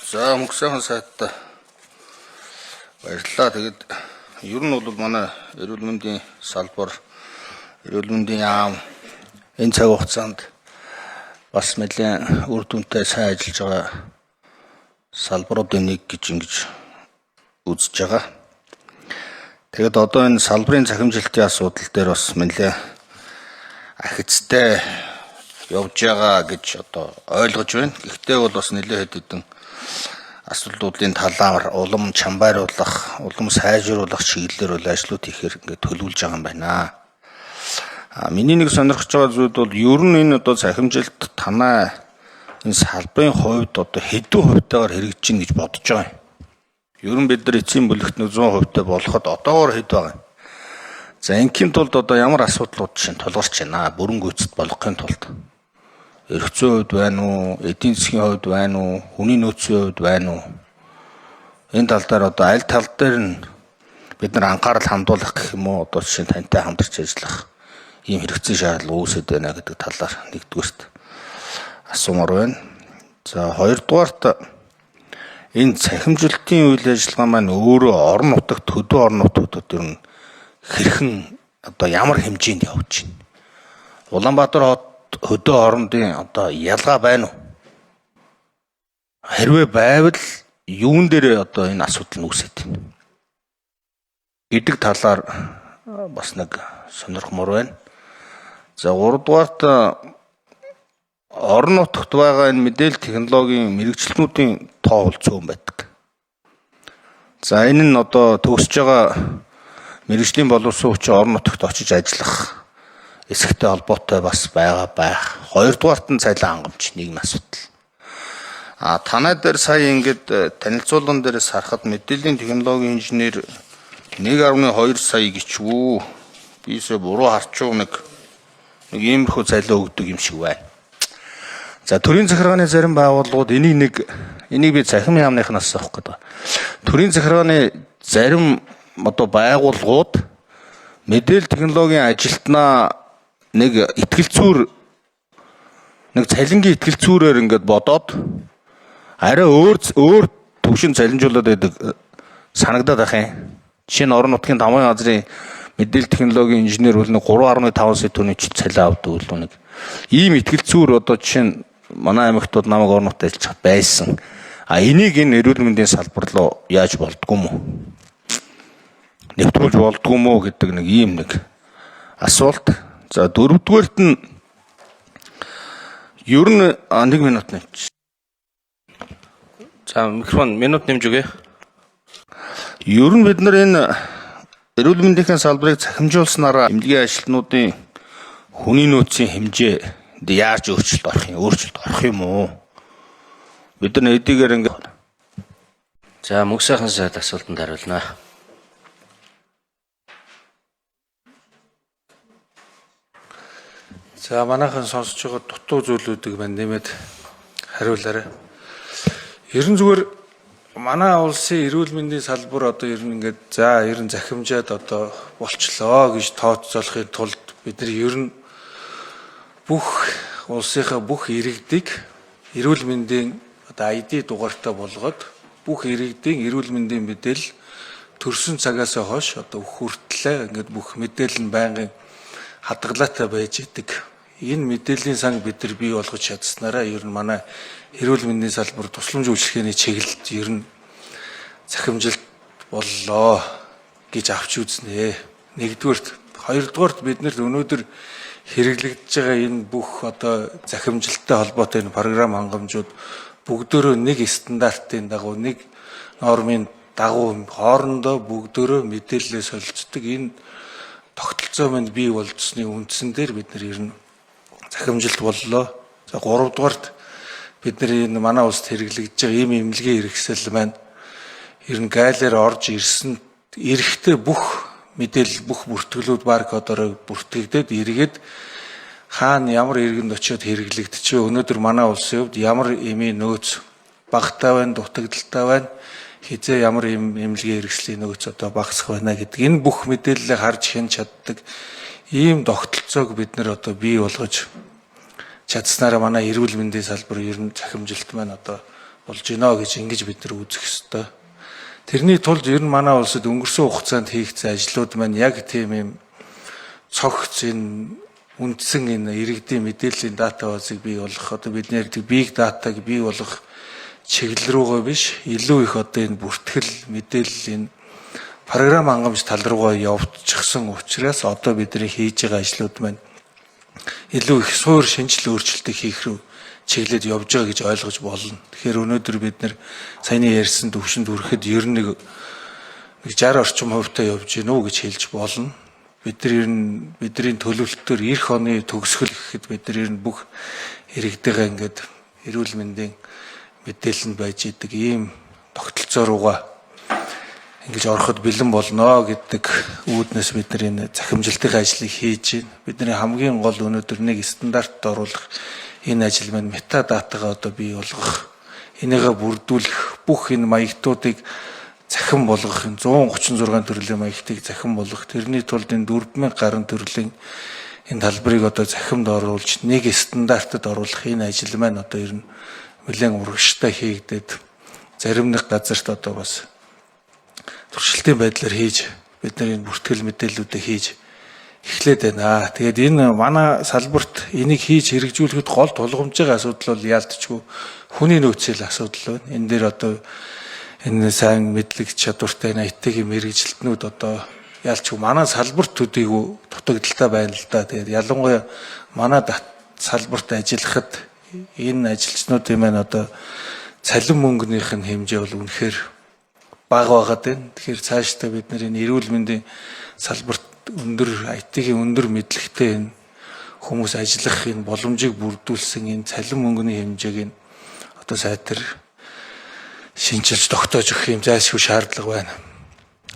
За мөнгөсөн сайтаа баярлалаа. Тэгээд ер нь бол манай эрүүл мэндийн салбар, эрүүл мэндийн яам энэ цаг хугацаанд бас нэлээд үр дүнтэй сайн ажиллаж байгаа салбаруудын нэг гэж ингэж үзэж байгаа. Тэгээд одоо энэ салбарын захимжилтын асуудал дээр бас нэлээд ахицтай явж байгаа гэж одоо ойлгож байна. Гэхдээ бол бас нэлээд хэдэн асуудлуудын талаар улам чамбайруулах, улам сайжруулах чиглэлээр бол ажлууд ихээр ингээд төлөвлөж байгаа юм байна. Миний нэг сонирхож байгаа зүйл бол ер нь энэ одоо захимжилт танай энэ салбарын хувьд одоо хэдэн хувьтайгаар хэрэгжиж гин гэж бодож байгаа юм. Ер нь бид нар эцсийн бүлэгт 100% болоход одоогоор хэд байгаа юм. За ингийн тулд одоо ямар асуудлууд чинь тулгарч байна. Бүрэн гүйцэд болгохын тулд эрхцэн хувьд байна уу, эдийн засгийн хувьд байна уу, хүний нөөцийн хувьд байна уу? Энэ тал дээр одоо аль тал дээр нь бид нар анхаарал хандуулах гэх юм уу? Одоо жишээ нь тантай хамтарч ажиллах ийм хэрэгцээ шаардлага үүсэт байна гэдэг талаар нэгдүгээрт асуумаар байна. За хоёрдугаарт энэ цахимжилтын үйл ажиллагаа маань өөрөө орон нутагт, хөдөө орон нутгуудад ер нь хэрхэн одоо ямар хэмжээнд явж байна? Улаанбаатар хот хөдөө орондын одоо ялгаа байна уу? Хэрвээ байвал юун дээр одоо энэ асуудал нь үүсэж байна гэдэг талаар бас нэг сонирхмоор байна. За гуравдугаарт орон нутагт байгаа энэ мэдээлэл технологийн мэрэгчлэнүүдийн тоо бол цөөн байдаг. За энэ нь одоо төгсөж байгаа мэрэгжлийн боловсон хүчин орон нутагт очиж ажиллах эсэгтэй холбоотой бас байгаа байх. Хоёрдугаарт нь цалин хангамж нийгмийн асуудал. Танай дээр сая ингээд танилцуулган дээрээс харахад мэдээллийн технологийн инженер 1.2 сая гिचвүү. Бисээ буруу харчуу нэг иймэрхүү цалин өгдөг юм шиг байна. За төрийн захиргааны зарим байгууллагууд энийг би цахим яамныхнаас авах гэдэг. Төрийн захиргааны зарим одоо байгууллагууд мэдээлэл технологийн ажилтнаа нэг итгэлцүүр нэг цалингийн итгэлцүүрээр ингээд бодоод арай өөр төвшин цалинжуулаад байдаг санагдаад байх юм. Жишээ нь орон нутгийн тамгын газрын мэдээлэл технологийн инженер бол нэг 3.5 сая төгрөгийн цалин авдаг бол нэг ийм итгэлцүүр одоо жишээ нь манай аймагтууд намайг орон нутгад ажиллаж байсан. Энийг энэ эрүүл мэндийн салбар руу яаж болдгоо юм уу? Нэвтрүүлж болдгоо юм уу гэдэг нэг ийм нэг асуулт. За дөрөвдүгээрт нь ер нь 1 минут нэмж. За микрофон минут нэмж өгье. Ер нь бид нар энэ эрүүл мэндийн салбарыг захимжуулснараа эмнэлгийн ажилтнуудын хүний нөөцийн хэмжээнд яаж өөрчлөлт орох юм уу? Бид нар эдгээр ингээд За мөнгөсөн сайд асуултанд хариулна. За манайхан сонсож байгаа дутуу зүйлүүдийг мань нэмээд хариулаарай. Ерөн зүгээр манай улсын эрүүл мэндийн салбар одоо ер нь ингээд ер нь захимжаад одоо болчлоо гэж тооцоолохын тулд бид нар ер нь бүх улсынхаа бүх иргэдийг эрүүл мэндийн одоо ID дугаартай болгоод бүх иргэдийн эрүүл мэндийн мэдээлэл төрсөн цагаас хойш одоо хүртлээ ингээд бүх мэдээлэл нь байнгын хадгалаатай байж идэг. Энэ мэдээллийн сан бид нар бий болгож чадсанараа ер нь манай эрүүл мэндийн салбар тусламж үйлчлэгээний чиглэлд ер нь захимжилт боллоо гэж авч үзнэ. Нэгдүгээрт, хоёрдугаарт бид нар өнөөдөр хэрэглэгдэж байгаа энэ бүх одоо захимжилттай холбоотой энэ програм хангамжууд бүгдөө нэг стандартын дагуу нэг нормын дагуу хоорондоо бүгдөө мэдээлэлээ солилцдог. Энэ тогтолцоо манд бий болжсны үндсэн дээр бид нар ер нь захимжилт боллоо. За гуравдугаарт бид нар энэ манай улсад хэрэглэгдэж байгаа ийм эмнэлгийн хэрэгсэл маань ер нь гайлаар орж ирсэн эрэхтэй бүх мэдээлэл бүх бүртгэлүүд баркодоор бүртгэгдээд эргээд хаана ямар иргэнд очиод хэрэглэгдэж өнөөдөр манай улсын хувьд ямар эмийн нөөц багтаа байна, дутагдaltaй байна, хизээ ямар эмнэлгийн хэрэгслийн нөөц одоо багасах байна гэдэг энэ бүх мэдээллийг харж хэн чаддаг ийм тогтолцоог бид нар одоо бий болгож чадсанараа манай эрүүл мэндийн салбар ер нь захимжилт маань одоо болж гинэ гэж ингэж бид нар үзэх ёстой. Тэрний тулд ер нь манай улсад өнгөрсөн хугацаанд хийгдсэн ажлууд маань яг тийм юм цогц энэ үндсэн энэ иргэдийн мэдээллийн дата базыг бий болгох, одоо бидний ярьдаг big data-г бий болгох чиглэл рүүгээ биш, илүү их одоо энэ бүртгэл мэдээлэл энэ програм хангамж тал руугаа явуулчихсан учраас одоо бидний хийж байгаа ажлууд маань илүү их суур шинжил өөрчлөлтийг хийх рүү чиглэлд явж байгаа гэж ойлгож болно. Тэгэхээр өнөөдөр бид нэр саяны ярьсан төвшөнд хүрэхэд ер нь нэг 60 орчим хувьтай явж гин үү гэж хэлж болно. Бидний төлөвлөлтөөр эх оны төгсгөл гэхэд бид нар ер нь бүх иргэдэйгээ ингээд эрүүл мэндийн мэдээлэл нь байж идэг ийм тогтолцоо руугаа ингэж ороход бэлэн болно гэдэг үүднээс бид нар энэ захимжилтын ажлыг хийж байна. Бидний хамгийн гол өнөөдөр нэг стандартад оруулах энэ ажил маань метадатагаа одоо бий болгох, энийгээ бүрдүүлэх, бүх энэ маягтуудыг захин болгох, 136 төрлийн маягтыг захин болгох. Тэрний тулд энэ 4000 гаруй төрлийн энэ талбарыг одоо захимд оруулж нэг стандартад оруулах энэ ажил маань одоо ер нь нэлээд урагштай хийгдээд зарим нэг газарт одоо бас туршилтын байдлаар хийж бид нар энэ бүртгэл мэдээллүүдийг хийж эхлээд байна. Тэгээд энэ манай салбарт энийг хийж хэрэгжүүлэхэд гол тулгамжийн асуудал бол яалтчгүй хүний нөөцийн асуудал байна. Энэ дээр одоо энэ сайн мэдлэг чадвартай IT-ийн мэрэгжилтнүүд одоо яалчгүй манай салбарт төдийгүй дутагдaltaй байна л да. Тэгээд ялангуяа манай салбарт ажиллахад энэ ажилчнуудын маань одоо цалин мөнгөнийх нь хэмжээ бол үнэхээр бага байгаад байна. Тэгэхээр цаашдаа бид нар энэ эрүүл мэндийн салбарт өндөр IT-ийн өндөр мэдлэгтэй энэ хүмүүс ажиллах энэ боломжийг бүрдүүлсэн энэ цалин мөнгөний хэмжээг нь одоо сайтар шинжилж тогтоож өгөх юм зайлшгүй шаардлага байна.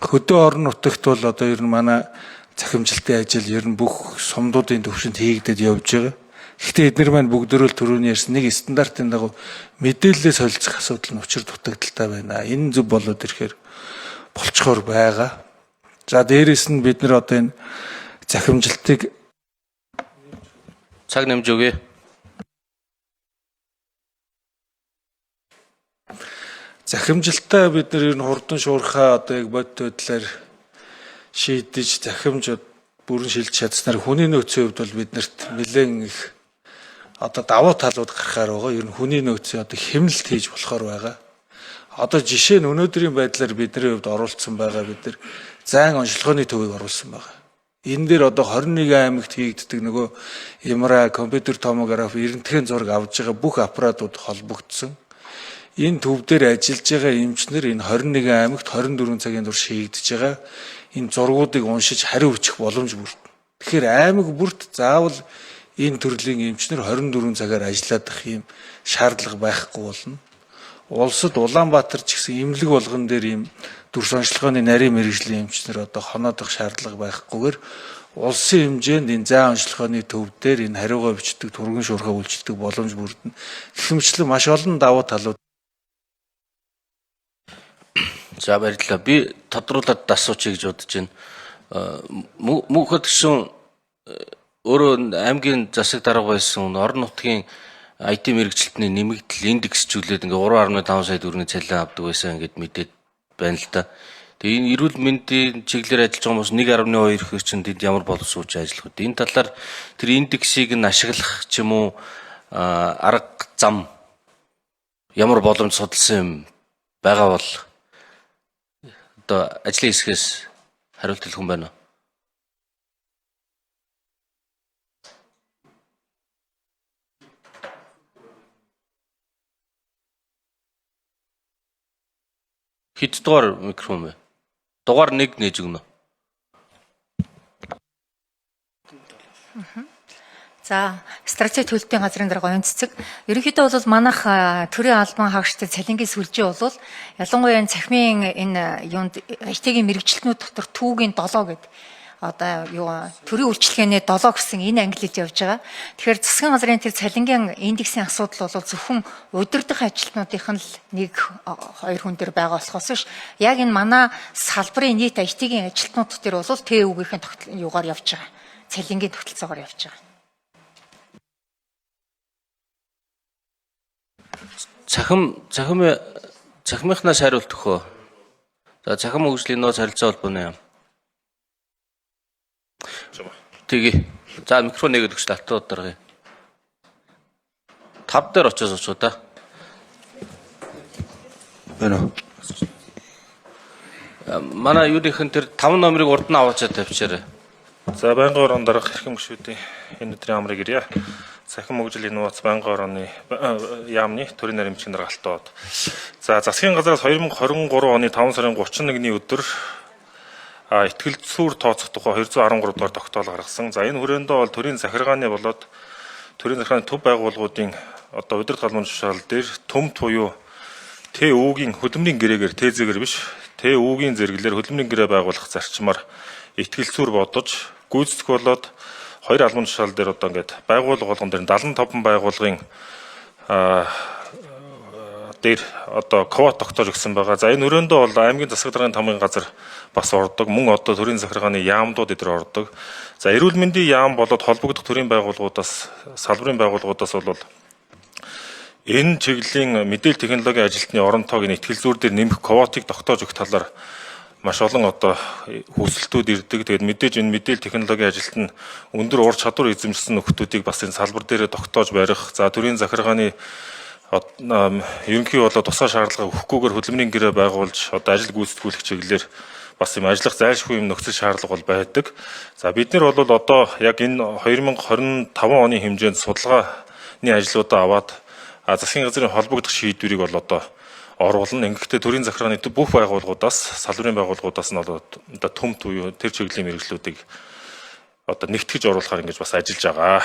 Хөдөө орон нутагт бол одоо ер нь манай захимжилтын ажил ер нь бүх сумдуудын төвшөнд хийгдээд явж байгаа. Гэхдээ эдгээр маань бүгдөө л түрүүний ярьсан нэг стандартын дагуу мэдээлэлээ солилцох асуудал нь учир дутагдaltaй байна. Энэ зөв болоод ирэхээр болцохоор байгаа. За дээрэс нь бид нар одоо энэ захимжилтыг цаг нэмж өгье. Захимжилтаа бид нар ер нь хурдан шуурхаа одоо яг бод байдлаар шийдэж захимж бүрэн шилж чадсанаар хүний нөөцийн хувьд бол биднэрт нэлээд их одоо давуу талууд гарахаар байгаа. Ер нь хүний нөөцийн одоо хэмнэлт хийж болохоор байгаа. Одоо жишээ нь өнөөдрийн байдлаар бидний хувьд оруулсан байгаа бид нар зайн онцлогооны төвийг оруулсан байгаа. Энэ дээр одоо 21 аймагт хийгддэг нөгөө МРА, компьютер томограф, эрентгийн зураг авж байгаа бүх аппаратууд холбогдсон. Энэ төв дээр ажиллаж байгаа эмчнэр энэ 21 аймагт 24 цагийн турш хийгдэж байгаа энэ зургуудыг уншиж хариу бичих боломж бүрдэнэ. Тэгэхээр аймаг бүрт заавал энэ төрлийн эмчнэр 24 цагаар ажиллах юм шаардлага байхгүй болно. Улсад Улаанбаатар ч гэсэн эмнэлэг болгон дээр ийм дүрс онцлогооны нарийн мэрэгжлийн эмчнэр одоо хоноодох шаардлага байхгүйгээр улсын хэмжээнд энэ зайн онцлогооны төв дээр энэ хариугаа бичдэг, турган шуурхаа үйлчилдэг боломж бүрдэнэ. Гэхмэчлэн маш олон давуу талууд. За баярлалаа. Би тодруулаад асуучих гэж бодож байна. Мөнхөд гişүн өөрөө аймгийн засаг дарга байсан орон нутгийн IT мэрэгчлэлтний нэмэгдэл индексжүүлээд ингээ 3.5 сая төгрөгийн цалин авдаг байсан гэд мэдээд байна л да. Тэгээ энэ эрүүл мэндийн чиглэлээр ажиллаж байгаа хүмүүс 1.2 их чинь тэнд ямар боловсруулж ажиллах вэ? Энэ талаар тэр индексийг нь ашиглах ч юм уу арга зам ямар боломж судалсан юм байгаа бол одоо ажлын хэсгээс хариулт хэлэх хүн байна уу? Хэд дугаар микрофон бэ? Дугаар 1 нээж өгнө. За, стратеги төлөвлөлтийн газрын дарга онццэг. Ерөнхийдөө бол манайх төрийн албан хаагчдын цалингийн сүлжээ бол ялангуяа энэ цахимын энэ юунд IT-ийн мэрэгчлэнүүд дотор түүгийн 7 гэдэг одоо юу төрийн үйлчлэгээний 7 гэсэн энэ ангилалд явж байгаа. Тэгэхээр засгийн газрын тэр цалингийн индексийн асуудал бол зөвхөн удирдах ажилтнуудынх нь л 1-2 хүн дээр байгаа болохоос биш. Яг энэ манай салбарын нийт IT-ийн ажилтнууд дээр бол ТЭУ-гийн юугаар явж байгаа. Цалингийн тогтолцоогоор явж байгаа. цахимынхнаас хариулт өгөө. За цахим хөгжлийн нөөц харилцаа холбооны яам. Тэгээ. За микрофон нэгэд өгч татвар даргая. 5 дээр очиж очих да. Байна уу? Манай юуныхын тэр 5 номерыг урд нь аваачаад тавьчаарай. За байнгын орон дарга хэрхэн гишүүдийн энэ өдрийн амрыг ирье. Цахим хөгжлийн нууц байнгын орооны яамны төрийн наримчгийн даргаалтууд. За засгийн газраас 2023 оны 5 сарын 31-ний өдөр итгэл зүйр тооцох тухай 213 дугаар тогтоол гаргасан. За энэ хүрээндээ бол төрийн захиргааны болоод төрийн захиргааны төв байгууллагуудын одоо удирдах албан тушаал дээр төмт буюу ТÜ-гийн хөдөлмөрийн гэрээгээр ТЗ-гэр биш ТÜ-гийн зэрэглэр хөдөлмөрийн гэрээ байгуулах зарчмаар итгэл зүйр бодож гүйцэтгэх болоод хоёр албан тушаал дээр одоо ингээд байгууллага болгон дээр 75 байгууллагын дээр одоо квот тогтоож өгсөн байгаа. За энэ өрөөндөө бол аймгийн засаг даргын тамгын газар бас ордог. Мөн одоо төрийн захиргааны яамдууд эдгээр ордог. За эрүүл мэндийн яам болоод холбогдох төрийн байгууллагуудаас салбарын байгууллагуудаас бол энэ чиглэлийн мэдээлэл технологийн ажилтны орон тоогийн итгэл зүйр дээр нэмэх квотыг тогтоож өгөх талаар маш олон одоо хүсэлтүүд ирдэг. Тэгээд мэдээж энэ мэдээлэл технологийн ажилт нь өндөр ур чадвар эзэмшсэн нөхдүүдийг бас энэ салбар дээр тогтоож барих. За төрийн захиргааны ерөнхий болоод тусгай шаардлага өгөхгүйгээр хөдөлмөрийн гэрээ байгуулж одоо ажил гүйцэтгүүлэх чиглэлээр бас юм ажиллах зайлшгүй юм нөхцөл шаардлага бол байдаг. За бид нар бол одоо яг энэ 2025 оны хэмжээнд судалгааны ажлуудаа аваад засгийн газрын холбогдох шийдвэрийг бол одоо оруулна. Ингэхдээ төрийн захиргааны бүх байгууллагуудаас салбарын байгууллагуудаас нь одоо төмт буюу тэр чиглэлийн мэргэжлүүдийг одоо нэгтгэж оруулахаар ингэж бас ажиллаж байгаа.